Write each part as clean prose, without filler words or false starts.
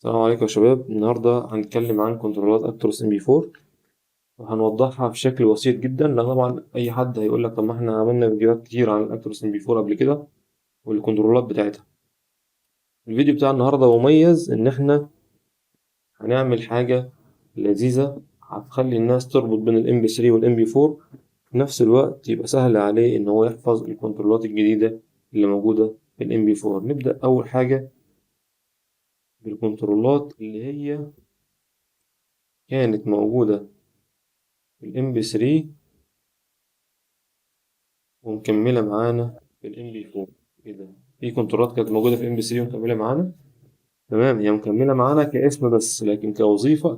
السلام عليكم يا شباب. النهاردة هنتكلم عن كنترولات أكتروس ام بي 4 وهنوضحها بشكل بسيط جدا، لأن طبعا أي حد هيقول لك طب ما احنا عملنا فيديوهات كتير عن الأكتروس ام بي 4 قبل كده والكنترولات بتاعتها. الفيديو بتاع النهاردة مميز إن احنا هنعمل حاجة لذيذة هتخلي الناس تربط بين الام بي 3 والام بي 4، في نفس الوقت يبقى سهل عليه إن هو يحفظ الكنترولات الجديدة اللي موجودة في الام بي 4. نبدأ أول حاجة بالكنترولات اللي هي كانت موجودة في الام بي 3 ومكملة معانا في الام بي 4. ايه ده؟ في كنترولات كانت موجودة في الام بي 3 ومكملة معانا. تمام، هي مكملة معانا كاسم بس، لكن كوظيفة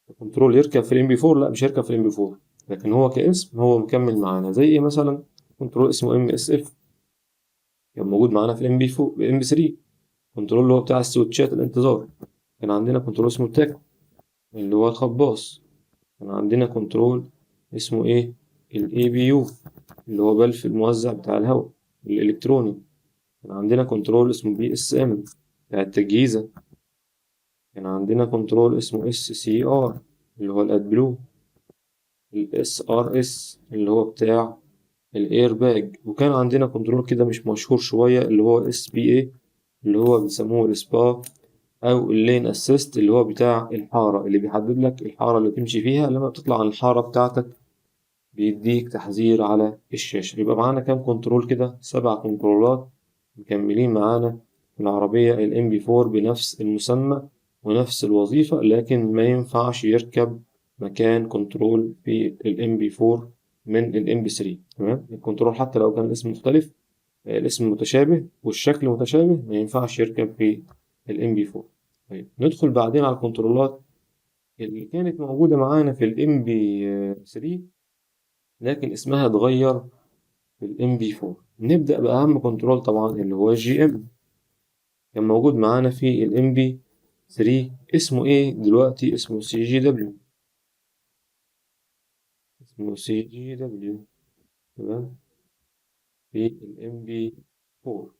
ككنترول يركب في الام بي 4 لا، مش هيركب في الام بي 4، لكن هو كاسم هو مكمل معانا. زي ايه مثلا؟ كنترول اسمه ام اس اف كان موجود معانا في الام بي 4 الام بي 3، كنترول اللي هو بتاع السويتشات الانتظار. كان عندنا كنترول اسمه تاك اللي هو الخباص. كان عندنا كنترول اسمه ايه؟ الاي بي يو اللي هو بلف الموزع بتاع الهواء الالكتروني. كان عندنا كنترول اسمه بي اس ام بتاع التجهيزة. كان عندنا كنترول اسمه اس سي ار اللي هو الاد بلو. الاس ار اس اللي هو بتاع الاير باج. وكان عندنا كنترول كده مش مشهور شوية اللي هو اس بي اي اللي هو بيسموه السبا او اللين اسيست اللي هو بتاع الحارة، اللي بيحدد لك الحارة اللي تمشي فيها. لما بتطلع عن الحارة بتاعتك بيديك تحذير على الشاشة. يبقى معانا كام كنترول كده؟ 7 كنترولات مكملين معانا في العربية ال MP4 بنفس المسمى ونفس الوظيفة، لكن ما ينفعش يركب مكان كنترول في ال MP4 من ال MP3. تمام، الكنترول حتى لو كان الاسم مختلف، الاسم متشابه والشكل متشابه، ما ينفعش يركب في ال MP4. طيب ندخل بعدين على الكنترولات اللي كانت موجودة معانا في ال MP3 لكن اسمها اتغير في ال MP4. نبدأ بأهم كنترول طبعا اللي هو الجي ام. كان موجود معانا في ال MP3 اسمه ايه دلوقتي؟ اسمه سي جي دبليو. اسمه سي جي دبليو. تمام، في ال MP4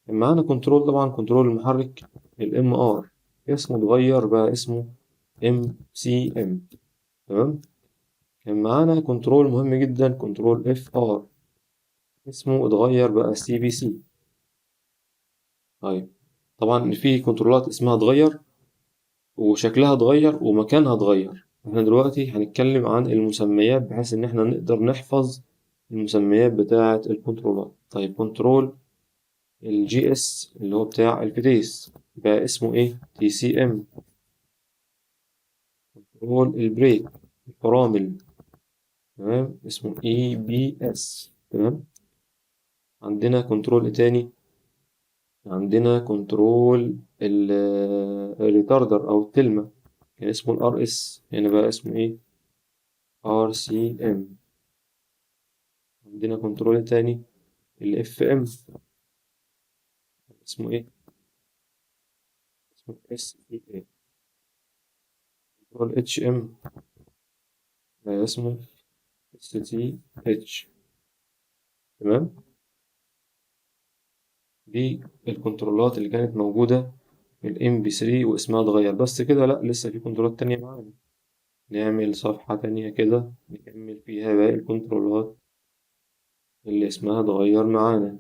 كان معانا كنترول طبعا كنترول المحرك ال MR، اسمه اتغير بقى اسمه MCM. تمام، كان معانا كنترول مهم جدا كنترول FR، اسمه اتغير بقى CBC. طيب، طبعا في كنترولات اسمها اتغير وشكلها اتغير ومكانها اتغير. احنا دلوقتي هنتكلم عن المسميات بحيث ان احنا نقدر نحفظ المسميات بتاعة الكنترولات. طيب، كنترول الجي اس اللي هو بتاع الفتيس بقى اسمه ايه؟ تي سي ام. كنترول البريك الفرامل، تمام، اسمه اي بي اس. تمام، عندنا كنترول ايه تاني؟ عندنا كنترول الريتاردر او التلمة، كان اسمه الار اس، هنا بقى اسمه ايه؟ ار سي ام. عندنا كنترول تاني الاف ام، اسمه ايه؟ اسمه اس اي اي. كنترول اتش ام اسمه اس تي اتش. تمام، دي الكنترولات اللي كانت موجودة في الام بي 3 واسمها اتغير. بس كده؟ لا، لسه في كنترولات تانية معانا. نعمل صفحة تانية كده نكمل فيها باقي الكنترولات اللي اسمها اتغير معانا.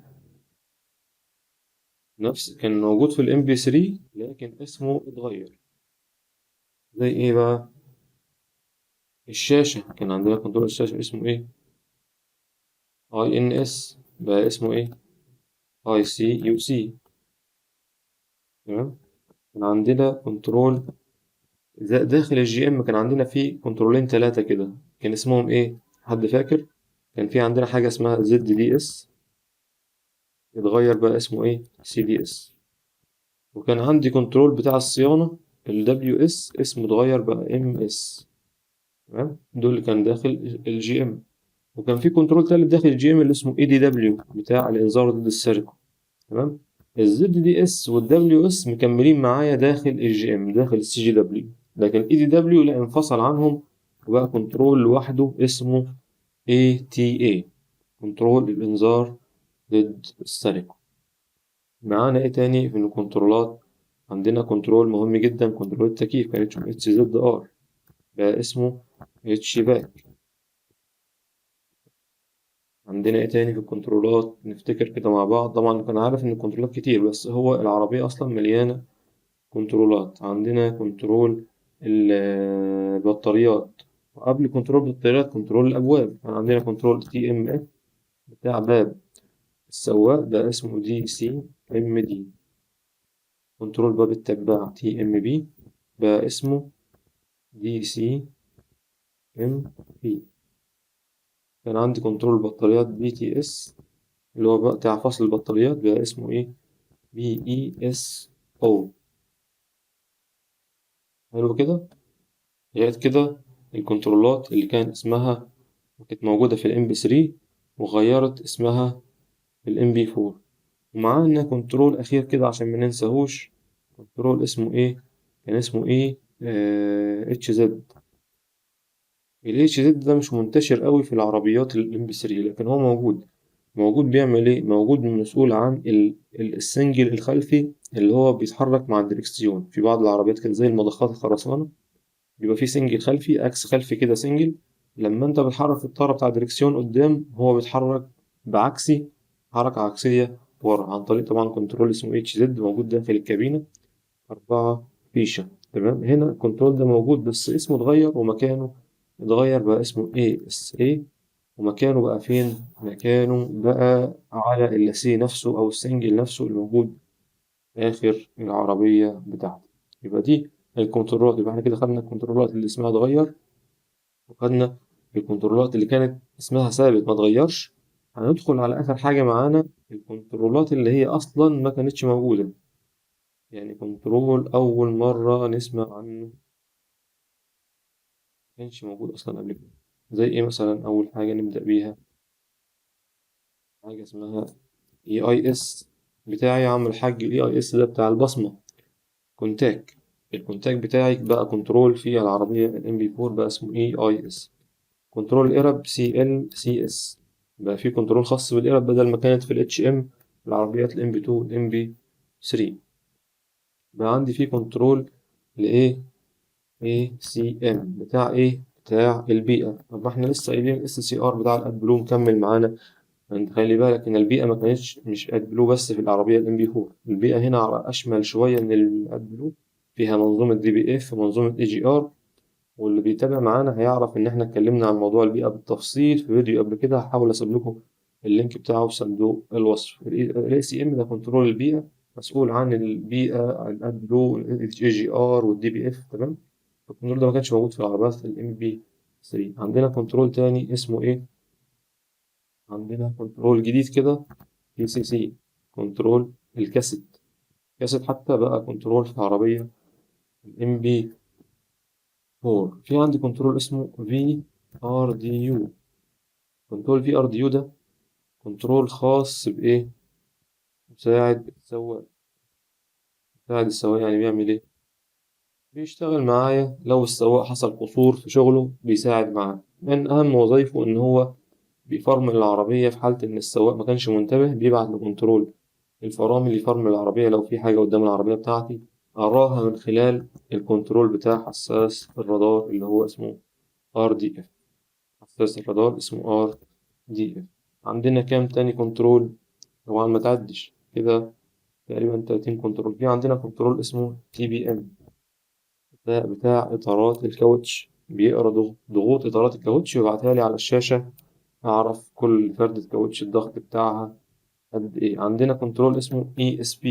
نفس كان موجود في الام بي 3 لكن اسمه اتغير. زي ايه بقى؟ الشاشة، كان عندنا كنترول الشاشة اسمه ايه؟ اي ان اس بقى اسمه ايه؟ اي سي يو سي. تمام، كان عندنا كنترول داخل الجي ام، كان عندنا فيه كنترولين 3 كده، كان اسمهم ايه؟ حد فاكر؟ كان في عندنا حاجة اسمها زد دي اس، اتغير بقى اسمه ايه؟ سي دي اس. وكان عندي كنترول بتاع الصيانة ال دبليو اس اسمه اتغير بقى ام اس. تمام، دول اللي كان داخل الجي ام. وكان في كنترول تالت داخل الجي ام اللي اسمه اي دي دبليو بتاع الانذار ضد السرقة. تمام، الزد دي اس والدبليو اس مكملين معايا داخل الجي ام داخل السي جي دبليو، لكن اي دي دبليو لا، انفصل عنهم وبقى كنترول لوحده اسمه اي تي اي، كنترول الانذار ضد السرقة. معانا ايه تاني في الكنترولات عندنا كنترول مهم جدا، كنترول التكييف كان اسمه اتش زد ار، بقى اسمه اتش باك. عندنا ايه تاني في الكنترولات؟ نفتكر كده مع بعض. طبعا كان عارف ان الكنترولات كتير، بس هو العربية اصلا مليانة كنترولات. عندنا كنترول البطاريات، وقبل كنترول البطاريات كنترول الابواب. كان عندنا كنترول تي ام اف بتاع باب السواق، ده اسمه دي سي ام دي. كنترول باب التباع تي ام بي بقى اسمه دي سي ام بي. كان عندي كنترول البطاريات بي تي اس، اللي هو بقى بتاع فصل البطاريات، بقى اسمه ايه؟ بي اي اس او. حلو كده. غير كده الكنترولات اللي كان اسمها كانت موجودة في الام بي 3 وغيرت اسمها في الام بي 4. ومعانا كنترول أخير كده عشان ما ننساهوش، كنترول اسمه ايه؟ كان اسمه ايه؟ اتش زد. ال اتش زد ده مش منتشر قوي في العربيات الام بي 3، لكن هو موجود. بيعمل ايه؟ موجود مسؤول عن السنجل الخلفي اللي هو بيتحرك مع الدركسيون. في بعض العربيات كده زي المضخات الخرسانة بيبقى فيه سنجل خلفي، اكس خلفي كده سنجل. لما انت بتحرك الطارة بتاع الدركسيون قدام، هو بيتحرك بعكسي، حركة عكسية ورا، عن طريق طبعا كنترول اسمه اتش زد موجود داخل الكابينة، 4 فيشة. تمام. هنا الكنترول ده موجود بس اسمه اتغير، ومكانه اتغير بقى اسمه اي اس اي. ومكانه بقى فين؟ مكانه بقى على اللاسيه نفسه أو السنجل نفسه الموجود آخر العربية بتاعتي. يبقى دي الكنترولات. يبقى احنا كده خدنا الكنترولات اللي اسمها اتغير، وخدنا الكنترولات اللي كانت اسمها ثابت ما اتغيرش. هندخل على آخر حاجة معانا، الكنترولات اللي هي أصلا ما كانتش موجودة، يعني كنترول أول مرة نسمع عنه، ما كانش موجود أصلا قبل كده. زي إيه مثلا؟ أول حاجة نبدأ بيها حاجة اسمها اي اي اس. بتاعي يا عم الحاج الاي اي اس ده بتاع البصمة، كونتاك. الكونتاك بتاعي بقى كنترول في العربية الام بي 4 بقى اسمه اي اي اس. كنترول الارب سي ال سي اس، بقى في كنترول خاص بالارب بدل ما كانت في الاتش ام العربيات الام بي 2 الام بي 3. بقى عندي في كنترول لايه؟ اي سي ام بتاع ايه؟ بتاع البيئة. طب ما احنا لسه قايلين اس سي ار بتاع الاد بلو مكمل معانا. انت خلي بالك ان البيئة ما كانتش مش اد بلو بس في العربية الام بي 4، البيئة هنا اشمل شوية من الاد بلو. فيها منظومة دي بي اف ومنظومة اي جي ار. واللي بيتابع معانا هيعرف ان احنا اتكلمنا عن موضوع البيئة بالتفصيل في فيديو قبل كده، هحاول اسيب لكم اللينك بتاعه في صندوق الوصف. الاي سي ام ده كنترول البيئة، مسؤول عن البيئة، عن الاد بلو الاي جي ار والدي بي اف. تمام. الكنترول ده ما كانش موجود في العربيات الام بي 3. عندنا كنترول تاني اسمه ايه؟ عندنا كنترول جديد كده، بي سي سي، كنترول الكاسيت. كاسيت حتى بقى كنترول في العربية الام بي 4. في عندي كنترول اسمه في ار دي يو. كنترول في ار دي يو ده كنترول خاص بايه؟ مساعد السواق. مساعد السواق يعني بيعمل ايه؟ بيشتغل معايا لو السواق حصل قصور في شغله، بيساعد معاه. من اهم وظايفه ان هو بيفرمل العربية في حالة إن السواق ما كانش منتبه، بيبعت لكنترول الفرامل يفرمل العربية لو في حاجة قدام العربية بتاعتي، أراها من خلال الكنترول بتاع حساس الرادار اللي هو اسمه RDF. حساس الرادار اسمه RDF. عندنا كام تاني كنترول؟ طبعا ما تعدش كده، تقريبا 30 كنترول. في عندنا كنترول اسمه TBM، ده بتاع إطارات الكاوتش، بيقرا ضغوط إطارات الكاوتش ويبعتها لي على الشاشة، أعرف كل فردة كاوتش الضغط بتاعها قد إيه. عندنا كنترول اسمه ESP.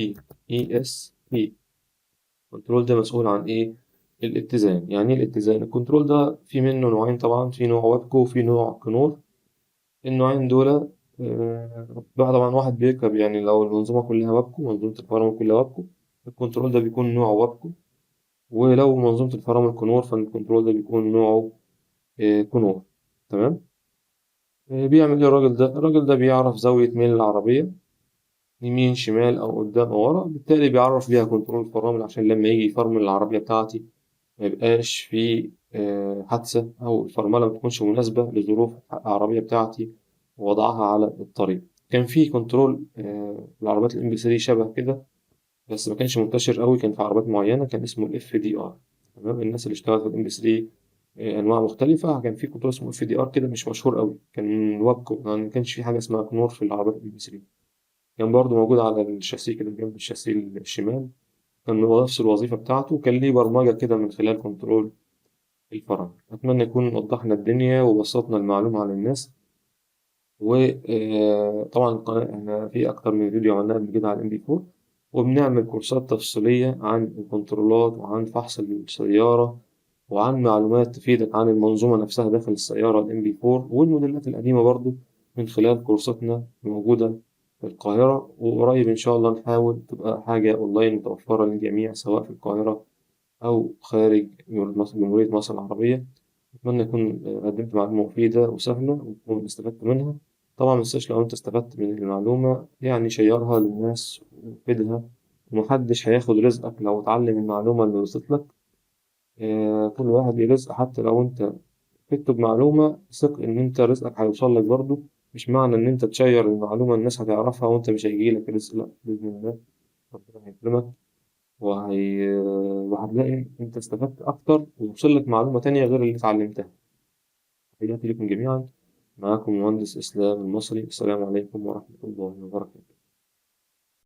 الكنترول ده مسؤول عن إيه؟ الاتزان. يعني إيه الاتزان؟ الكنترول ده في منه نوعين طبعا، في نوع وابكو وفي نوع كنور. النوعين دول بقى طبعا واحد بيركب، يعني لو المنظومة كلها وابكو، منظومة الفرامل كلها وابكو، الكنترول ده بيكون نوعه وابكو. ولو منظومة الفرامل كنور، فالكنترول ده بيكون نوعه كنور. تمام. بيعمل ايه الراجل ده؟ الراجل ده بيعرف زاوية ميل العربية، يمين شمال أو قدام أو ورا، بالتالي بيعرف بيها كنترول الفرامل عشان لما يجي يفرمل العربية بتاعتي ما يبقاش في حادثة، أو الفرملة ما تكونش مناسبة لظروف العربية بتاعتي ووضعها على الطريق. كان في كنترول العربيات الام بي 3 شبه كده، بس ما كانش منتشر قوي، كان في عربيات معينة كان اسمه الاف دي ار. تمام. الناس اللي اشتغلت في الام بي 3 انواع مختلفة، كان في كنترول اسمه اف دي ار كده مش مشهور قوي، كان وابكو، يعني ما كانش في حاجة اسمها كنور في العربيات الام بي 3. كان برضه موجود على الشاسيه كده جنب الشاسيه الشمال، كان هو نفس الوظيفة بتاعته، كان ليه برمجة كده من خلال كنترول الفرع. أتمنى نكون وضحنا الدنيا وبسطنا المعلومة على الناس. وطبعا القناة احنا في أكتر من فيديو عملناه قبل كده على الام بي 4، وبنعمل كورسات تفصيلية عن الكنترولات وعن فحص السيارة وعن معلومات تفيدك عن المنظومة نفسها داخل السيارة الام بي 4 والموديلات القديمة برضو، من خلال كورساتنا موجودة في القاهرة. وقريب إن شاء الله نحاول تبقى حاجة أونلاين متوفرة للجميع سواء في القاهرة أو خارج جمهورية مصر العربية. أتمنى أكون قدمت معلومة مفيدة وسهلة وتكون استفدت منها. طبعا متنساش لو أنت استفدت من المعلومة يعني شيرها للناس وفيدها، ومحدش هياخد رزقك لو اتعلم المعلومة اللي وصلت لك. كل واحد ليه رزق، حتى لو أنت تكتب معلومة ثق إن أنت رزقك هيوصل لك برضه. مش معنى إن أنت تشير المعلومة الناس هتعرفها وأنت مش هيجيلك رزق، لأ بإذن الله ربنا هيكرمك وهتلاقي أنت استفدت أكتر ووصل لك معلومة تانية غير اللي اتعلمتها. تحياتي لكم جميعا، معاكم مهندس إسلام المصري. السلام عليكم ورحمة الله وبركاته.